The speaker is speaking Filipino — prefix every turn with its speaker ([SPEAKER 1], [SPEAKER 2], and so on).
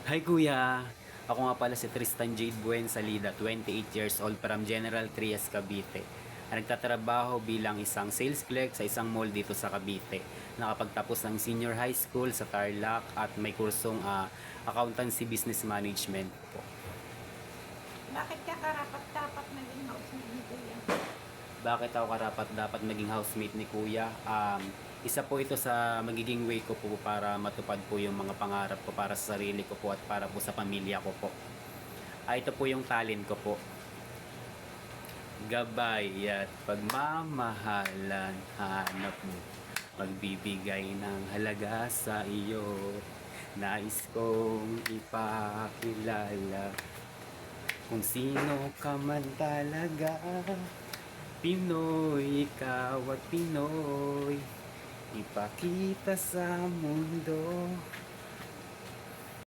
[SPEAKER 1] Hi kuya! Ako nga pala si Tristan Jade Buen Salida, 28 years old from General Trias, Cavite. Nagtatrabaho bilang isang sales clerk sa isang mall dito sa Cavite. Nakapagtapos ng senior high school sa Tarlac at may kursong accountancy business management po.
[SPEAKER 2] Bakit ka karapat-dapat naging housemate ni Kuya?
[SPEAKER 1] Bakit ako karapat dapat maging housemate ni kuya? Isa po ito sa magiging way ko po para matupad po yung mga pangarap ko para sa sarili ko po at para po sa pamilya ko po. Ito po yung talent ko po. Gabay at pagmamahalan hanap mo. Magbibigay ng halaga sa iyo. Nais kong ipakilala kung sino ka man talaga. Pinoy, ikaw at Pinoy. Ipakita sa mundo